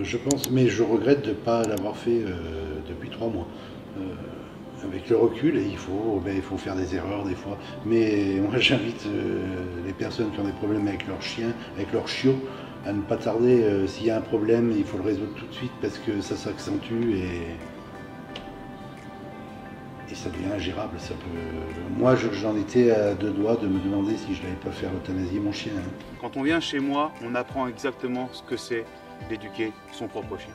Je pense, mais je regrette de ne pas l'avoir fait depuis 3 mois. Avec le recul, il faut faire des erreurs des fois. Mais moi j'invite les personnes qui ont des problèmes avec leurs chiens, avec leurs chiots, à ne pas tarder. S'il y a un problème, il faut le résoudre tout de suite parce que ça s'accentue et ça devient ingérable. Moi j'en étais à 2 doigts de me demander si je n'allais pas faire euthanasier mon chien. Quand on vient chez moi, on apprend exactement ce que c'est d'éduquer son propre chien.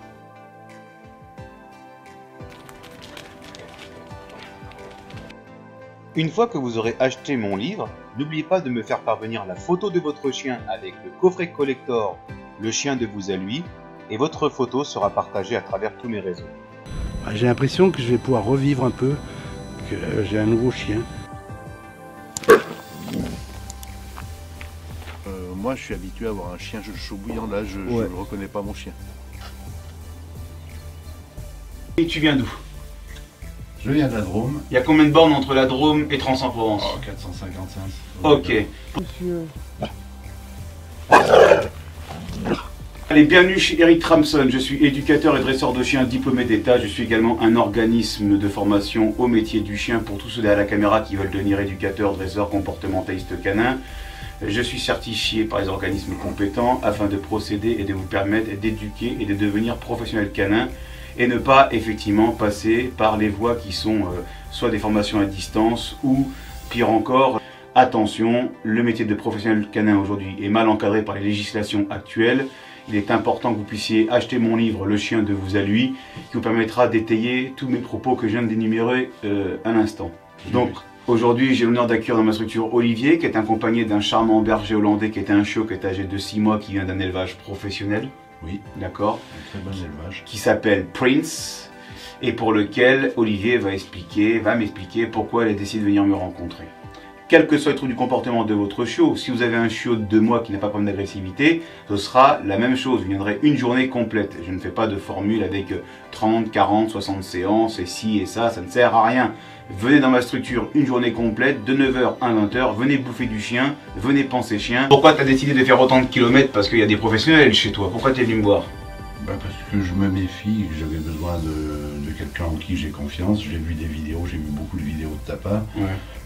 Une fois que vous aurez acheté mon livre, n'oubliez pas de me faire parvenir la photo de votre chien avec le coffret collector Le chien de vous à lui, et votre photo sera partagée à travers tous mes réseaux. J'ai l'impression que je vais pouvoir revivre un peu, que j'ai un nouveau chien. Moi, je suis habitué à avoir un chien chaud bouillant. Là, je ne reconnais pas mon chien. Et tu viens d'où? Je viens de la Drôme. Il y a combien de bornes entre la Drôme et Trans-en-Provence? 455. Ok. Allez, bienvenue chez Eric Tramson. Je suis éducateur et dresseur de chiens diplômé d'État. Je suis également un organisme de formation au métier du chien pour tous ceux derrière la caméra qui veulent devenir éducateurs, dresseurs, comportementalistes canins. Je suis certifié par les organismes compétents afin de procéder et de vous permettre d'éduquer et de devenir professionnel canin et ne pas effectivement passer par les voies qui sont soit des formations à distance ou pire encore. Attention, le métier de professionnel canin aujourd'hui est mal encadré par les législations actuelles. Il est important que vous puissiez acheter mon livre Le chien de vous à lui, qui vous permettra d'étayer tous mes propos que je viens d'énumérer à l'instant. Donc aujourd'hui, j'ai l'honneur d'accueillir dans ma structure Olivier, qui est accompagné d'un charmant berger hollandais qui est un chiot qui est âgé de 6 mois, qui vient d'un élevage professionnel. Oui. D'accord. Un très bon élevage. Qui s'appelle Prince, et pour lequel Olivier va m'expliquer pourquoi il a décidé de venir me rencontrer. Quel que soit le trouble du comportement de votre chiot, si vous avez un chiot de 2 mois qui n'a pas de problème d'agressivité, ce sera la même chose, vous viendrez une journée complète. Je ne fais pas de formule avec 30, 40, 60 séances, et ci et ça ne sert à rien. Venez dans ma structure une journée complète, de 9h à 20h, venez bouffer du chien, venez penser chien. Pourquoi tu as décidé de faire autant de kilomètres? Parce qu'il y a des professionnels chez toi, pourquoi tu es venu me voir? Parce que je me méfie, que j'avais besoin de quelqu'un en qui j'ai confiance. J'ai vu des vidéos, j'ai vu beaucoup de vidéos de ta part,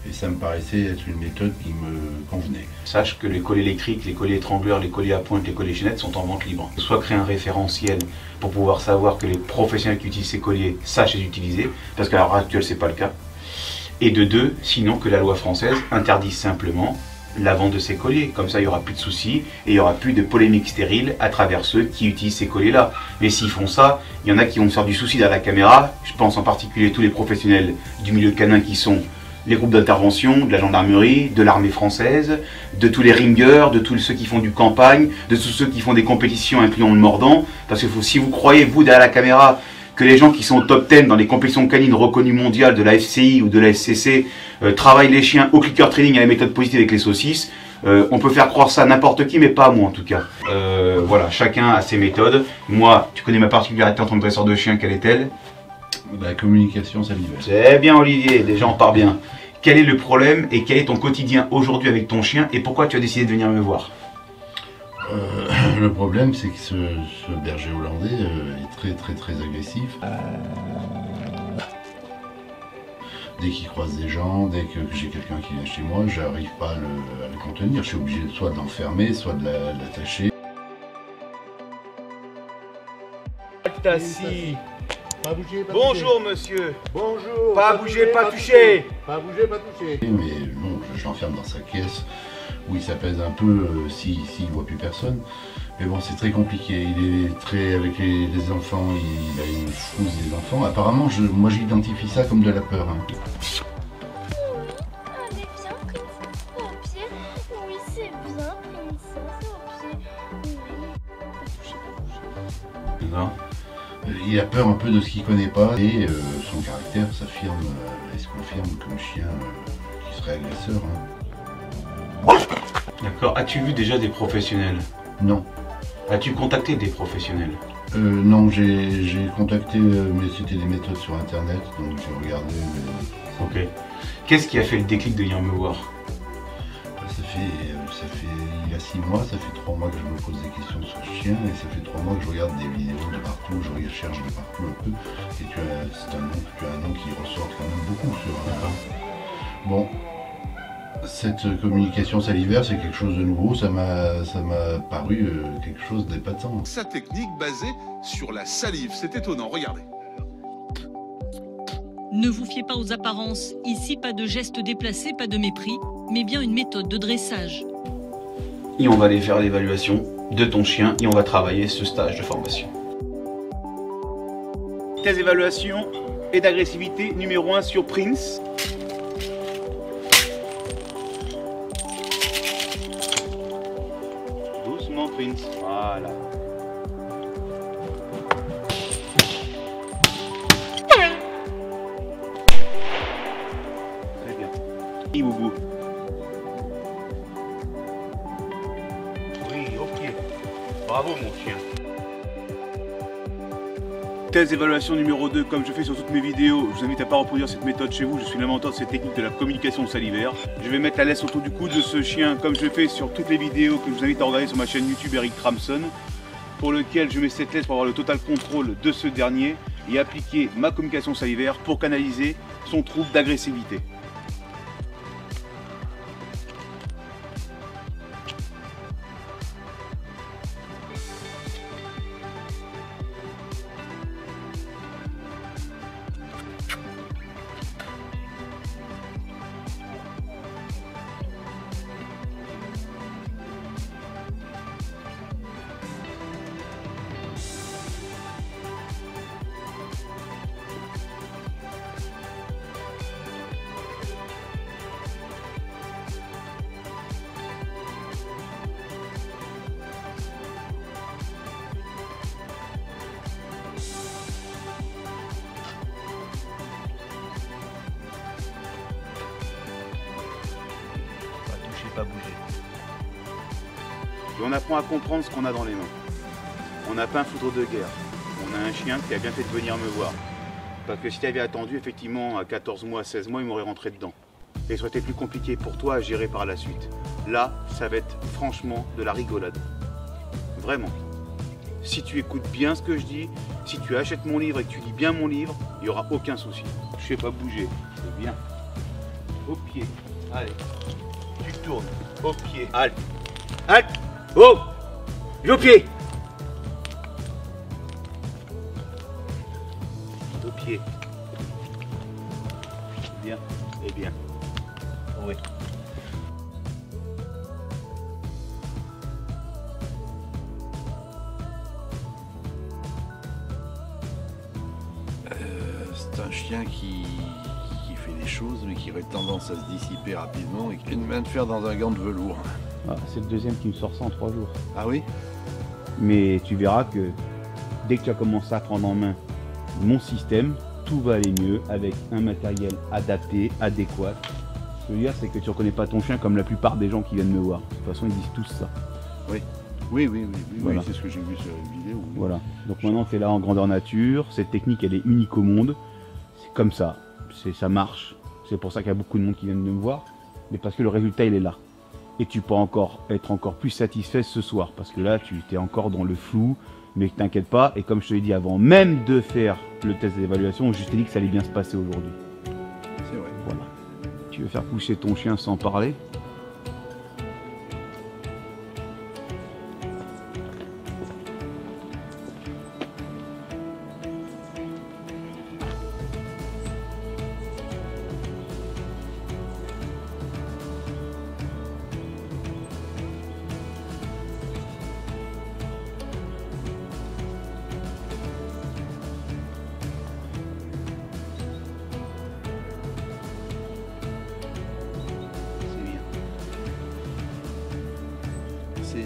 et ça me paraissait être une méthode qui me convenait. Sache que les colliers électriques, les colliers étrangleurs, les colliers à pointe, les colliers chaînettes sont en vente libre. Soit créer un référentiel pour pouvoir savoir que les professionnels qui utilisent ces colliers sachent les utiliser, parce qu'à l'heure actuelle c'est pas le cas. Et de 2, sinon que la loi française interdise simplement la vente de ces colliers. Comme ça, il n'y aura plus de soucis et il n'y aura plus de polémiques stériles à travers ceux qui utilisent ces colliers-là. Mais s'ils font ça, il y en a qui vont se faire du souci derrière la caméra. Je pense en particulier tous les professionnels du milieu canin qui sont les groupes d'intervention, de la gendarmerie, de l'armée française, de tous les ringers, de tous ceux qui font du campagne, de tous ceux qui font des compétitions incluant le mordant. Parce que si vous croyez, vous, derrière la caméra, que les gens qui sont au top 10 dans les compétitions canines reconnues mondiales de la FCI ou de la FCC travaillent les chiens au clicker training à la méthode positive avec les saucisses, on peut faire croire ça à n'importe qui, mais pas à moi en tout cas. Voilà, chacun a ses méthodes. Moi, tu connais ma particularité en tant que dresseur de chien, quelle est-elle? La communication, ça l'hiver. C'est bien Olivier, déjà on part bien. Quel est le problème et quel est ton quotidien aujourd'hui avec ton chien et pourquoi tu as décidé de venir me voir? Le problème, c'est que ce berger hollandais est très agressif. Dès qu'il croise des gens, dès que j'ai quelqu'un qui vient chez moi, j'arrive pas à le contenir. Je suis obligé soit de l'enfermer, soit de l'attacher. Tassi. Pas bouger, pas Bonjour monsieur. Bonjour. Pas bouger, pas toucher. Pas bouger, pas toucher. Mais non, je l'enferme dans sa caisse où il s'apaise un peu s'il ne voit plus personne. Mais bon, c'est très compliqué. Il est très avec les enfants, il a une frousse des enfants. Apparemment, moi j'identifie ça comme de la peur. Hein. Allez, viens, Prince. Au pied. Oui, c'est bien, princesse. Au pied. Oui. Pas toucher, pas toucher. Il a peur un peu de ce qu'il connaît pas et son caractère s'affirme et se confirme comme chien qui serait agresseur. Hein. D'accord, as-tu vu déjà des professionnels? Non. As-tu contacté des professionnels? Non, j'ai contacté, mais c'était des méthodes sur internet, donc j'ai regardé. Ok. Qu'est-ce qui a fait le déclic de venir me voir? il y a 6 mois, ça fait 3 mois que je me pose des questions sur ce chien et ça fait 3 mois que je regarde des vidéos de partout, je cherche de partout un peu et tu as un nom qui ressort quand même beaucoup sur un... Bon, cette communication salivaire c'est quelque chose de nouveau, ça m'a paru quelque chose d'épatant. Sa technique basée sur la salive, c'est étonnant, regardez. Ne vous fiez pas aux apparences, ici pas de gestes déplacés, pas de mépris, mais bien une méthode de dressage. Et on va aller faire l'évaluation de ton chien et on va travailler ce stage de formation. Test d'évaluation et d'agressivité numéro 1 sur Prince. Doucement Prince, voilà. Très bien. Et Boubou. Oui, ok. Bravo mon chien. Test d'évaluation numéro 2, comme je fais sur toutes mes vidéos, je vous invite à ne pas reproduire cette méthode chez vous, je suis l'inventeur de cette technique de la communication salivaire. Je vais mettre la laisse autour du cou de ce chien, comme je fais sur toutes les vidéos que je vous invite à regarder sur ma chaîne YouTube Eric Kramson, pour lequel je mets cette laisse pour avoir le total contrôle de ce dernier et appliquer ma communication salivaire pour canaliser son trouble d'agressivité. Pas bouger. Et on apprend à comprendre ce qu'on a dans les mains. On n'a pas un foudre de guerre. On a un chien qui a bien fait de venir me voir. Parce que si tu avais attendu, effectivement, à 14 mois, 16 mois, il m'aurait rentré dedans. Et ça aurait été plus compliqué pour toi à gérer par la suite. Là, ça va être franchement de la rigolade. Vraiment. Si tu écoutes bien ce que je dis, si tu achètes mon livre et que tu lis bien mon livre, il n'y aura aucun souci. Je ne sais pas bouger. C'est bien. Au pied. Allez. Tu tournes, au pied, halte, halte, oh, au pied, au pied, bien, et bien, oui. C'est un chien qui fait des choses mais qui aurait tendance à se dissiper rapidement et qui a une main de fer dans un gant de velours. Ah, c'est le deuxième qui me sort ça en 3 jours. Ah oui? Mais tu verras que dès que tu as commencé à prendre en main mon système, tout va aller mieux avec un matériel adapté, adéquat. Ce que je veux dire, c'est que tu ne reconnais pas ton chien comme la plupart des gens qui viennent me voir. De toute façon, ils disent tous ça. Oui. Oui, Voilà. C'est ce que j'ai vu sur une vidéo. Voilà. Donc maintenant, tu es là en grandeur nature. Cette technique, elle est unique au monde. C'est comme ça. Ça marche. C'est pour ça qu'il y a beaucoup de monde qui viennent de me voir. Mais parce que le résultat, il est là. Et tu peux encore être encore plus satisfait ce soir. Parce que là, tu es encore dans le flou. Mais t'inquiète pas. Et comme je te l'ai dit avant même de faire le test d'évaluation, je t'ai dit que ça allait bien se passer aujourd'hui. C'est vrai. Voilà. Tu veux faire pousser ton chien sans parler?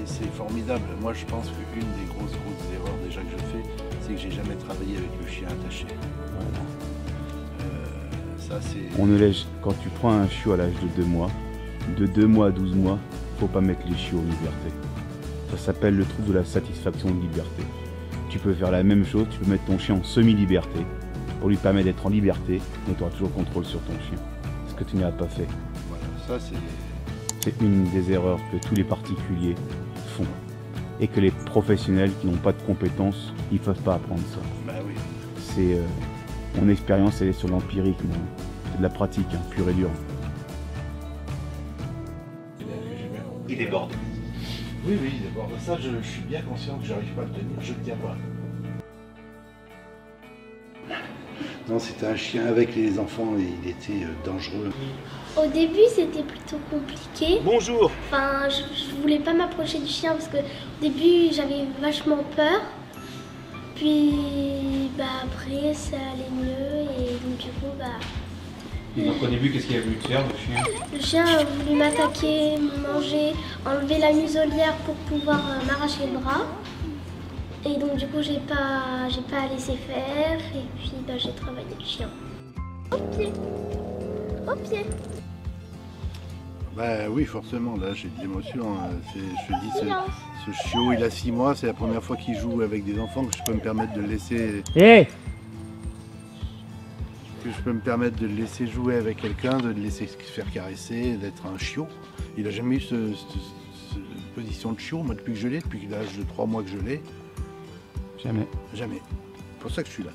C'est formidable. Moi, je pense qu'une des grosses erreurs déjà que je fais, c'est que j'ai jamais travaillé avec le chien attaché. Voilà. Ça, c'est... On ne laisse, quand tu prends un chiot à l'âge de 2 mois, de 2 mois à 12 mois, faut pas mettre les chiots en liberté. Ça s'appelle le trouble de la satisfaction de liberté. Tu peux faire la même chose, tu peux mettre ton chien en semi-liberté pour lui permettre d'être en liberté, mais tu auras toujours contrôle sur ton chien. Ce que tu n'as pas fait. Voilà, ça C'est une des erreurs que tous les particuliers font. Et que les professionnels qui n'ont pas de compétences, ils ne peuvent pas apprendre ça. Bah oui. C'est mon expérience, elle est sur l'empirique, c'est de la pratique, hein, pure et dure. Il déborde. Oui, d'abord, ça je suis bien conscient que j'arrive pas à le tenir, je ne le tiens pas. Non, c'était un chien avec les enfants et il était dangereux. Au début, c'était plutôt compliqué. Bonjour. Enfin, je voulais pas m'approcher du chien parce que au début, j'avais vachement peur. Puis, après, ça allait mieux et donc du coup, Et donc au début, qu'est-ce qu'il a voulu te faire, le chien? le chien a voulu m'attaquer, me manger, enlever la muselière pour pouvoir m'arracher le bras. Et donc du coup, j'ai pas laissé faire et puis j'ai travaillé le chien. Au pied. Au pied. Bah oui, forcément, là j'ai de l'émotion. Je te dis, Silence. ce chiot, il a 6 mois, c'est la première fois qu'il joue avec des enfants que je peux me permettre de le laisser. Hé Que je peux me permettre de le laisser jouer avec quelqu'un, de le laisser se faire caresser, d'être un chiot. Il a jamais eu cette position de chiot, moi depuis que je l'ai, depuis l'âge de 3 mois que je l'ai. Jamais. Jamais. C'est pour ça que je suis là.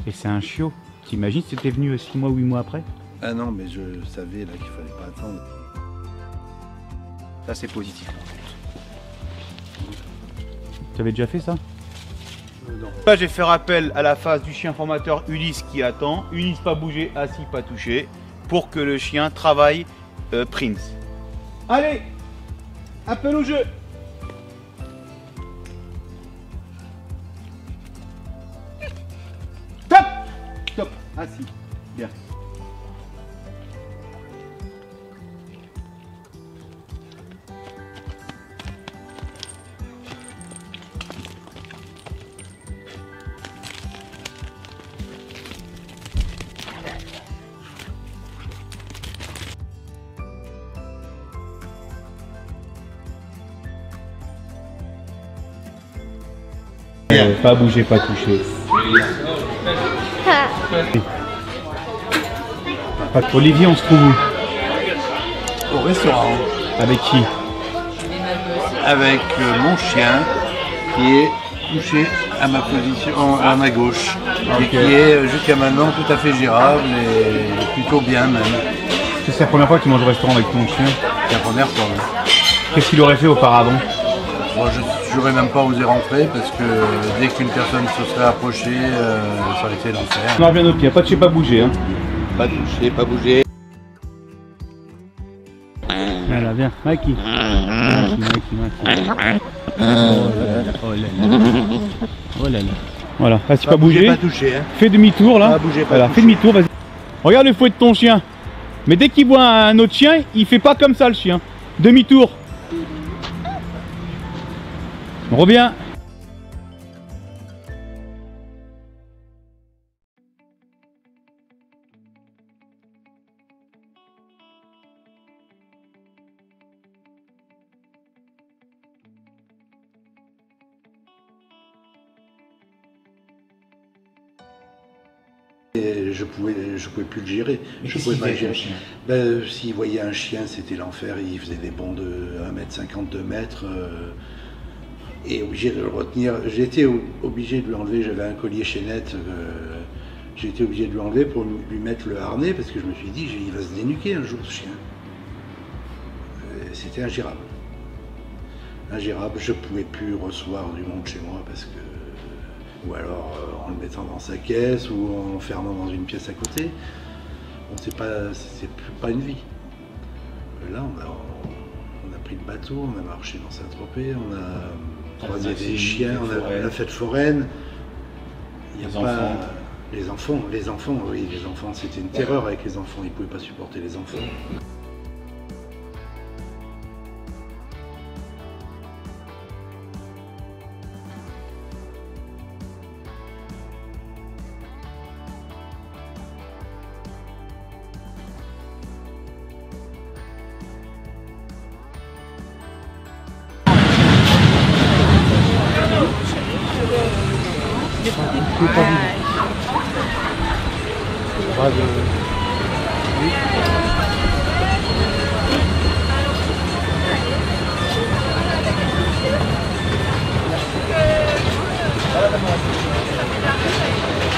Et c'est un chiot. T'imagines si c'était venu 6 mois ou 8 mois après? Ah non, mais je savais là qu'il fallait pas attendre. Ça c'est positif. Tu avais déjà fait ça? Non. Là, j'ai fait appel à la phase du chien formateur Ulysse qui attend. Ulysse pas bouger, assis pas touché, pour que le chien travaille Prince. Allez, appel au jeu. Stop. Stop, assis, bien. Pas bouger, pas toucher. Olivier, on se trouve où? Au restaurant, Avec qui? avec mon chien qui est couché à ma position, à ma gauche, et qui est jusqu'à maintenant tout à fait gérable et plutôt bien même. C'est la première fois que tu manges au restaurant avec ton chien. C'est la première fois. Oui. Qu'est-ce qu'il aurait fait auparavant? Moi, je n'aurais même pas osé rentrer parce que dès qu'une personne se serait approchée, ça aurait été l'enfer. On revient au pied, pas toucher, pas bouger. Hein. Pas toucher, pas bouger. Voilà, viens, Maki. Maki. Oh là là. Voilà, vas-y, pas bouger. Pas toucher. Hein. Fais demi-tour là. Pas bouger, pas voilà, toucher. fais demi-tour, vas-y. Regarde le fouet de ton chien. Mais dès qu'il voit un autre chien, il fait pas comme ça le chien. Demi-tour. On revient. Et je pouvais plus le gérer. Je pouvais pas le gérer. S'il voyait un chien, c'était l'enfer. Il faisait des bonds de 1m50, 2 mètres. Et obligé de le retenir. J'ai été obligé de lui enlever. J'avais un collier chaînette. J'ai été obligé de lui enlever pour lui mettre le harnais parce que je me suis dit, il va se dénuquer un jour ce chien. C'était ingérable. Ingérable. Je pouvais plus recevoir du monde chez moi parce que. Ou alors en le mettant dans sa caisse ou en l'enfermant dans une pièce à côté. Bon, c'est pas une vie. Là, on a pris le bateau, on a marché dans Saint-Tropez, on a croisé des chiens, on a la fête foraine. Il y a pas les enfants, oui, les enfants, c'était une terreur avec les enfants, ils ne pouvaient pas supporter les enfants.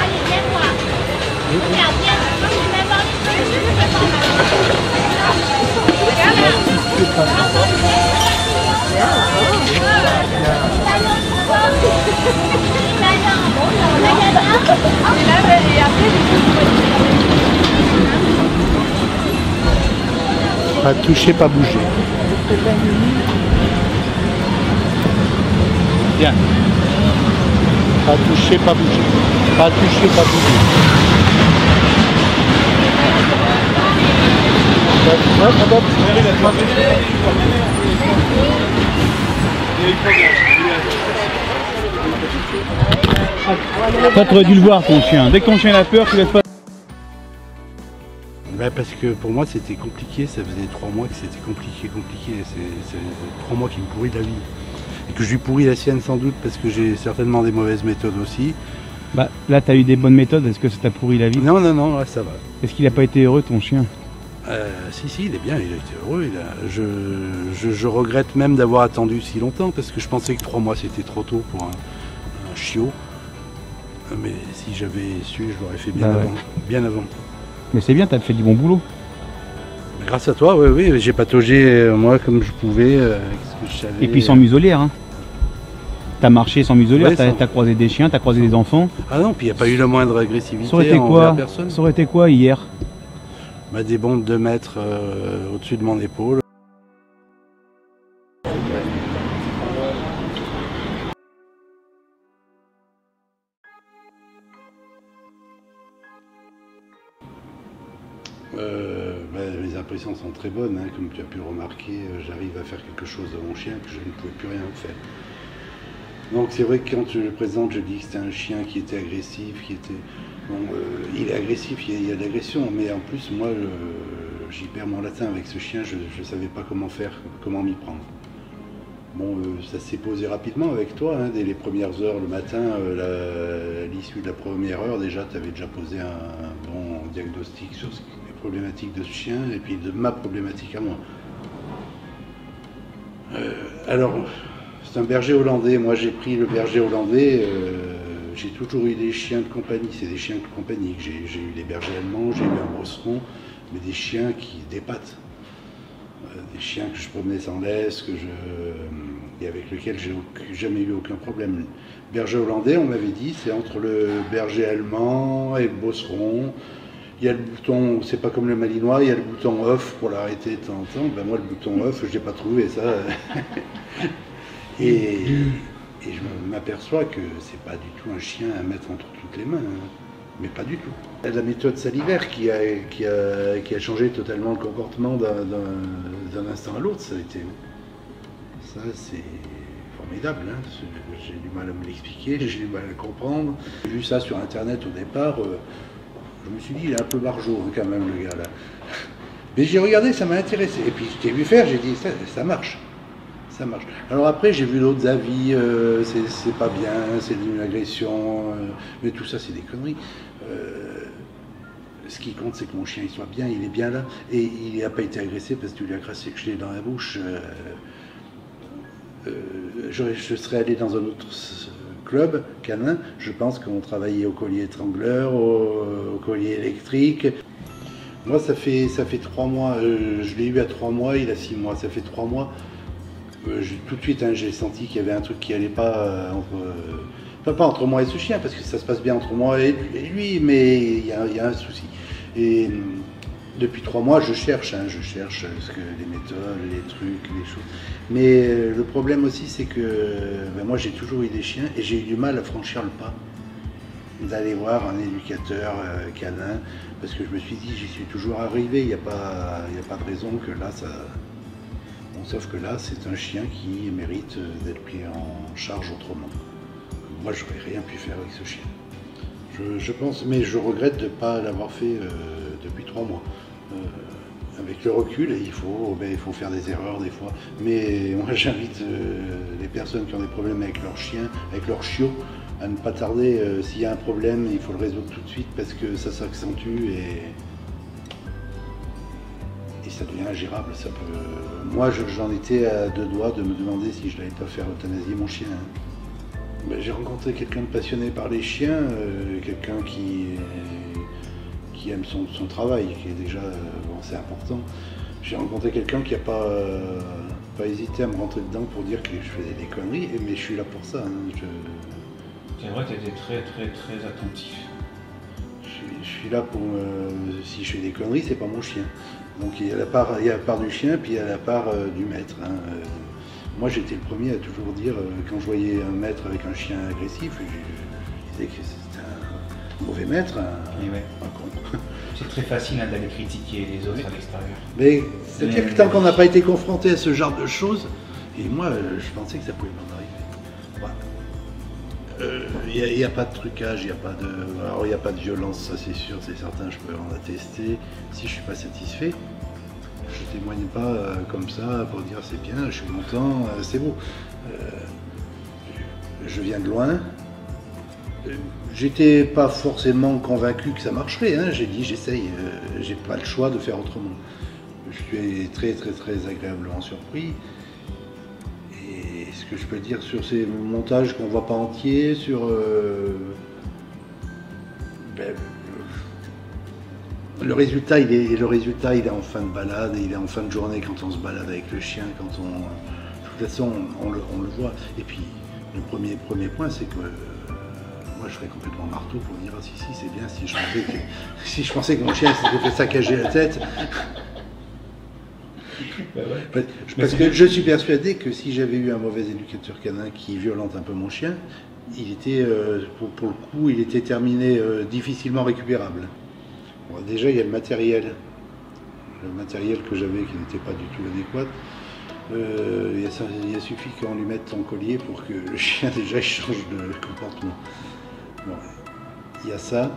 Allez, viens voir. Regarde, viens. Je vais voir les trucs. Je vais voir Pas toucher, pas bouger. Bien. Pas toucher, pas bouger. Pas toucher, pas bouger. Toi, tu aurais dû le voir ton chien. Dès que ton chien a peur, tu laisses pas. Ben parce que pour moi c'était compliqué, ça faisait 3 mois que c'était compliqué. C'est 3 mois qui me pourrit la vie. Et que je lui pourris la sienne sans doute parce que j'ai certainement des mauvaises méthodes aussi. Bah là, tu as eu des bonnes méthodes. Est-ce que ça t'a pourri la vie? Non, là ça va. Est-ce qu'il n'a pas été heureux ton chien? Si, il est bien, il a été heureux. Je regrette même d'avoir attendu si longtemps parce que je pensais que 3 mois c'était trop tôt pour un chiot. Mais si j'avais su, je l'aurais fait bien avant. Bien avant. Mais c'est bien, tu as fait du bon boulot. Grâce à toi, oui, j'ai pataugé moi comme je pouvais. Avec ce que je savais. Et puis sans muselière. Hein. Tu as marché sans muselière, Ouais, tu as croisé des chiens, tu as croisé des enfants. Ah non, puis il n'y a pas eu la moindre agressivité Ça aurait été envers personne. Ça aurait été quoi hier? Bah, des bonds de 2 mètres au-dessus de mon épaule. Les impressions sont très bonnes, hein. Comme tu as pu remarquer, j'arrive à faire quelque chose à mon chien que je ne pouvais plus rien faire. Donc c'est vrai que quand je le présente, je dis que c'était un chien qui était agressif, il est agressif, il y a de l'agression, mais en plus moi j'y perds mon latin avec ce chien, je ne savais pas comment faire, comment m'y prendre. Bon, ça s'est posé rapidement avec toi, hein, dès les premières heures le matin, à l'issue de la première heure, déjà tu avais déjà posé un bon diagnostic sur les problématiques de ce chien et puis de ma problématique à moi. Alors, c'est un berger hollandais, moi j'ai pris le berger hollandais, j'ai toujours eu des chiens de compagnie, c'est des chiens de compagnie, j'ai eu des bergers allemands, j'ai eu un bosseron, mais des chiens qui dépatent. Des chiens que je promenais sans laisse, et avec lesquels j'ai jamais eu aucun problème. Le berger hollandais, on m'avait dit, c'est entre le berger allemand et le bosseron. Il y a le bouton, c'est pas comme le malinois, il y a le bouton off pour l'arrêter de temps en temps. Ben moi, le bouton off, je n'ai pas trouvé ça. et je m'aperçois que c'est pas du tout un chien à mettre entre toutes les mains. Hein. Mais pas du tout. La méthode salivaire qui a changé totalement le comportement d'un instant à l'autre, ça c'est formidable. Hein. J'ai du mal à me l'expliquer, j'ai du mal à le comprendre. J'ai vu ça sur internet au départ, je me suis dit il est un peu barjot quand même le gars là. Mais j'ai regardé, ça m'a intéressé. Et puis je t'ai vu faire, j'ai dit ça marche. Ça marche. Alors après, j'ai vu d'autres avis, c'est pas bien, c'est une agression, mais tout ça, c'est des conneries. Ce qui compte, c'est que mon chien il soit bien, il est bien là, et il n'a pas été agressé parce que tu lui as crassé le dans la bouche. Je serais allé dans un autre club canin, je pense qu'on travaillait au collier étrangleur, au collier électrique. Moi, ça fait 3 mois, je l'ai eu à 3 mois, il a 6 mois, ça fait 3 mois. Tout de suite, hein, j'ai senti qu'il y avait un truc qui allait pas pas entre moi et ce chien, parce que ça se passe bien entre moi et lui, mais il y a un souci. Et depuis 3 mois, je cherche les méthodes, les trucs, les choses. Mais le problème aussi, c'est que moi, j'ai toujours eu des chiens et j'ai eu du mal à franchir le pas d'aller voir un éducateur canin, parce que je me suis dit, j'y suis toujours arrivé, il n'y a pas de raison que là, ça... Bon, sauf que là, c'est un chien qui mérite d'être pris en charge autrement. Moi, je n'aurais rien pu faire avec ce chien. Je pense, mais je regrette de ne pas l'avoir fait depuis 3 mois. Avec le recul, il faut faire des erreurs des fois. Mais moi, j'invite les personnes qui ont des problèmes avec leur chien, avec leur chiot, à ne pas tarder. S'il y a un problème, il faut le résoudre tout de suite parce que ça s'accentue et ça devient ingérable. Ça peut... Moi, j'en étais à 2 doigts de me demander si je n'allais pas faire euthanasier mon chien. Ben, j'ai rencontré quelqu'un de passionné par les chiens, quelqu'un qui aime son travail, qui est déjà, bon, c'est important. J'ai rencontré quelqu'un qui n'a pas hésité à me rentrer dedans pour dire que je faisais des conneries, mais je suis là pour ça. Hein. C'est vrai que tu étais très attentif. Je suis là pour... si je fais des conneries, c'est pas mon chien. Donc il y a la part du chien, puis il y a la part du maître. Hein. Moi j'étais le premier à toujours dire, quand je voyais un maître avec un chien agressif, je disais que c'était un mauvais maître, un con. C'est très facile d'aller critiquer les autres à l'extérieur. Mais c'est-à-dire que tant qu'on n'a pas été confronté à ce genre de choses, et moi je pensais que ça pouvait m'en arriver. Il n'y a pas de trucage, il n'y a pas de violence, ça c'est sûr, c'est certain, je peux en attester. Si je ne suis pas satisfait, je ne témoigne pas comme ça pour dire c'est bien, je suis content, c'est beau. Je viens de loin. J'étais pas forcément convaincu que ça marcherait, hein. J'ai dit j'essaye, j'ai pas le choix de faire autrement. Je suis très agréablement surpris. Et ce que je peux dire sur ces montages qu'on voit pas entiers, sur le résultat il est en fin de balade, il est en fin de journée quand on se balade avec le chien, de toute façon on le voit. Et puis le premier point c'est que moi je serais complètement marteau pour dire ah si c'est bien si je pensais que mon chien s'était fait saccager la tête. Parce que je suis persuadé que si j'avais eu un mauvais éducateur canin qui violente un peu mon chien, il était, pour le coup, il était terminé difficilement récupérable. Bon, déjà, il y a le matériel que j'avais qui n'était pas du tout adéquat. Il a suffi qu'on lui mette son collier pour que le chien déjà change de comportement. Bon, il y a ça.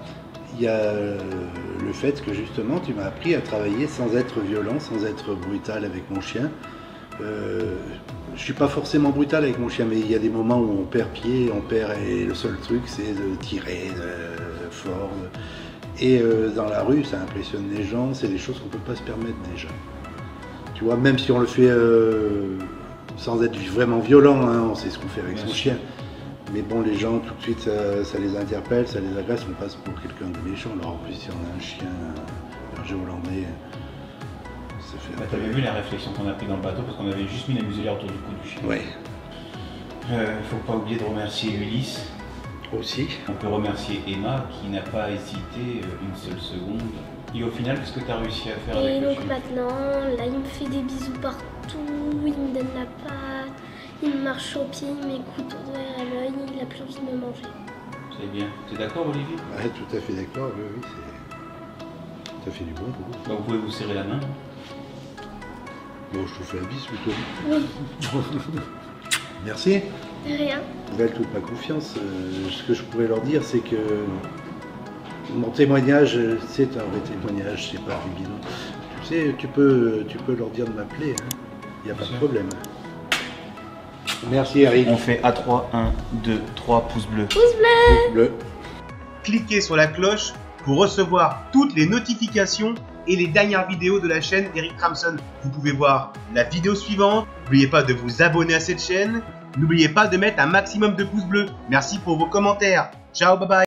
Il y a le fait que justement tu m'as appris à travailler sans être violent, sans être brutal avec mon chien. Je ne suis pas forcément brutal avec mon chien, mais il y a des moments où on perd pied, et le seul truc c'est de tirer fort. Et dans la rue, ça impressionne les gens, c'est des choses qu'on ne peut pas se permettre déjà. Tu vois, même si on le fait sans être vraiment violent, hein, on sait ce qu'on fait avec son chien. Mais bon, les gens, tout de suite, ça les interpelle, ça les agace, on passe pour quelqu'un de méchant. Alors en plus, si on a un chien, un berger hollandais, ça fait... Tu avais vu la réflexion qu'on a pris dans le bateau, parce qu'on avait juste mis la muselière autour du cou du chien. Ouais. Faut pas oublier de remercier Ulysse. Aussi. On peut remercier Emma, qui n'a pas hésité une seule seconde. Et au final, qu'est-ce que tu as réussi à faire avec le chien? Et donc maintenant, là, il me fait des bisous partout, il me donne la patte. Il marche au pied, il m'écoute au doigt à l'œil, il a plus envie de me manger. C'est bien. Tu es d'accord, Olivier? Ouais, tout à fait d'accord, oui, ça fait du bon pour vous. Bah, vous pouvez vous serrer la main. Bon, je te fais la bise plutôt. Oui. Merci. De rien. Ils veulent toute ma confiance. Ce que je pourrais leur dire, c'est que mon témoignage, c'est un vrai témoignage, c'est pas du bidon. Tu sais, tu peux leur dire de m'appeler, hein. Il n'y a pas de problème. Merci Eric. On fait A3, 1, 2, 3, pouces bleus. Pouce bleu. Pouce bleu. Cliquez sur la cloche pour recevoir toutes les notifications et les dernières vidéos de la chaîne Eric Kramson. Vous pouvez voir la vidéo suivante. N'oubliez pas de vous abonner à cette chaîne. N'oubliez pas de mettre un maximum de pouces bleus. Merci pour vos commentaires. Ciao, bye bye.